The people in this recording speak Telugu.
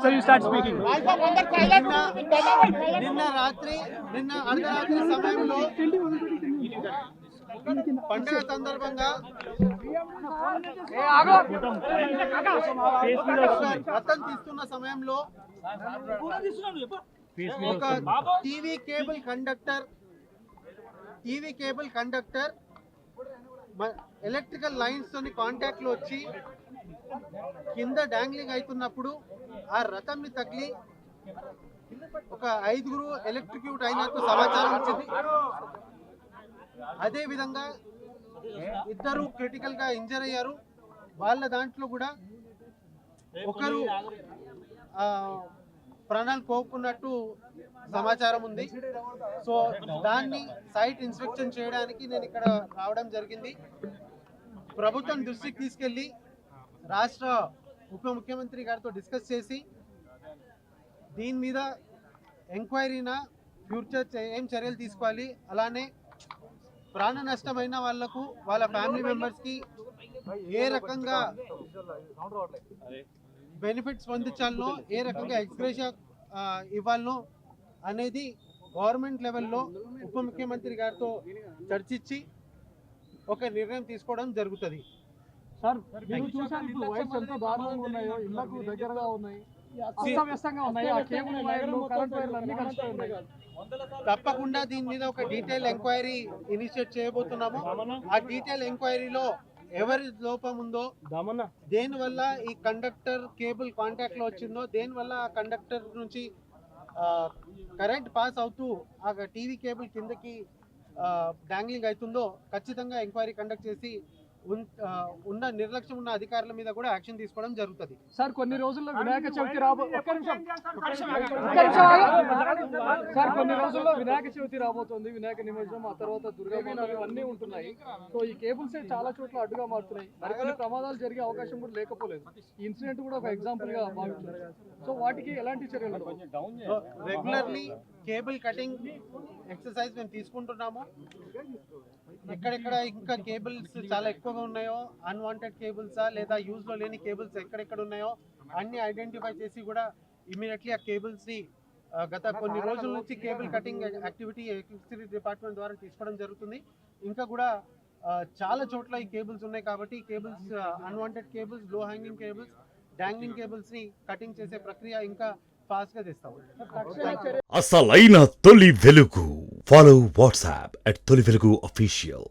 So you start speaking. నిన్న అర్ధరాత్రి సమయంలో పండుగ సందర్భంగా రథం తీస్తున్న సమయంలో ఒక TV cable conductor electrical lines తోని కాంటాక్ట్ లో వచ్చి కింద డాంగ్లింగ్ అవుతున్నప్పుడు ఆ రథంని తగిలి ఒక 5 ఎలక్ట్రిక్యూట్ అయినట్టు సమాచారం వచ్చింది. అదే విధంగా 2 క్రిటికల్ గా ఇంజర్ అయ్యారు. వాళ్ళ దాంట్లో కూడా ఒకరు ప్రాణాలు కోరుకున్నట్టు సమాచారం ఉంది. సో దాన్ని సైట్ ఇన్స్పెక్షన్ చేయడానికి నేను ఇక్కడ రావడం జరిగింది. ప్రభుత్వం దృష్టికి తీసుకెళ్లి రాష్ట్ర ఉప ముఖ్యమంత్రి గారితో డిస్కస్ చేసి దీని మీద ఎంక్వైరీనా ఫ్యూచర్ ఏం చర్యలు తీసుకోవాలి, అలానే ప్రాణ నష్టమైన వాళ్లకు వాళ్ళ ఫ్యామిలీ మెంబర్స్కి ఏ రకంగా బెనిఫిట్స్ పొందించాలనో, ఏ రకంగా ఎక్స్గ్రేషియా ఇవ్వాలనో అనేది గవర్నమెంట్ లెవెల్లో ఉప ముఖ్యమంత్రి గారితో చర్చించి ఒక నిర్ణయం తీసుకోవడం జరుగుతుంది. సార్ మీరు చూసారు ఇప్పుడు వైర్స్ ఎంత దారుణంగా ఉన్నాయో, ఇళ్లకు దగ్గరగా ఉన్నాయి, అస్తవ్యస్తంగా ఉన్నాయి, ఆ కేబుల్ వైర్లు కరెంట్ వైర్లు అన్ని కలిసి ఉన్నాయి. తప్పకుండా దీని మీద ఒక డీటెయిల్ ఎంక్వైరీ ఇనిషియేట్ చేయబోతున్నాము. ఆ డీటెయిల్ ఎంక్వైరీలో ఎవరి లోపం ఉందో, దేనివల్ల ఈ కండక్టర్ కేబుల్ కాంటాక్ట్ లో వచ్చిందో, దేనివల్ల ఆ కండక్టర్ నుంచి కరెంట్ పాస్ అవుతూ ఆ టీవీ కేబుల్ కిందకి డాంగ్లింగ్ అవుతుందో ఖచ్చితంగా ఎంక్వైరీ కండక్ట్ చేసి ఉన్న నిర్లక్ష్యం ఉన్న అధికారుల మీద కూడా యాక్షన్ తీసుకోవడం జరుగుతుంది. సార్ కొన్ని రోజుల్లో వినాయక చవితి రాబోతుంది, వినాయక నిమజ్జనం, ఆ తర్వాత దుర్గా అన్నీ ఉంటున్నాయి. సో ఈ కేబుల్స్ చాలా చోట్ల అడ్డుగా మారుతున్నాయి. మరికొన్ని ప్రమాదాలు జరిగే అవకాశం కూడా లేకపోలేదు. ఈ ఇన్సిడెంట్ కూడా ఒక ఎగ్జాంపుల్ గా భావించారు. సో వాటికి ఎలాంటి చర్యలు? రెగ్యులర్లీ కేబుల్ కటింగ్ ఎక్సర్సైజ్ మేము తీసుకుంటున్నాము. ఎక్కడెక్కడ ఇంకా కేబుల్స్ చాలా ఎక్కువగా ఉన్నాయో, అన్వాంటెడ్ కేబుల్సా లేదా యూజ్ లో లేని కేబుల్స్ ఎక్కడెక్కడ ఉన్నాయో అన్ని ఐడెంటిఫై చేసి కూడా ఇమీడియట్లీ ఆ కేబుల్స్ ని గత కొన్ని రోజుల నుంచి cable cutting activity electricity department ద్వారా తీసుకోవడం జరుగుతుంది. ఇంకా కూడా చాలా చోట్ల ఈ కేబుల్స్ ఉన్నాయి కాబట్టి కేబుల్స్, అన్వాంటెడ్ కేబుల్స్, లో హ్యాంగింగ్ కేబుల్స్, డాంగ్లింగ్ కేబుల్స్ ని కటింగ్ చేసే ప్రక్రియ ఇంకా ఫాస్ట్ గా చేస్తాం. అసలైన తొలి వెలుగు. ఫాలో వాట్సాప్ @తొలి వెలుగు official.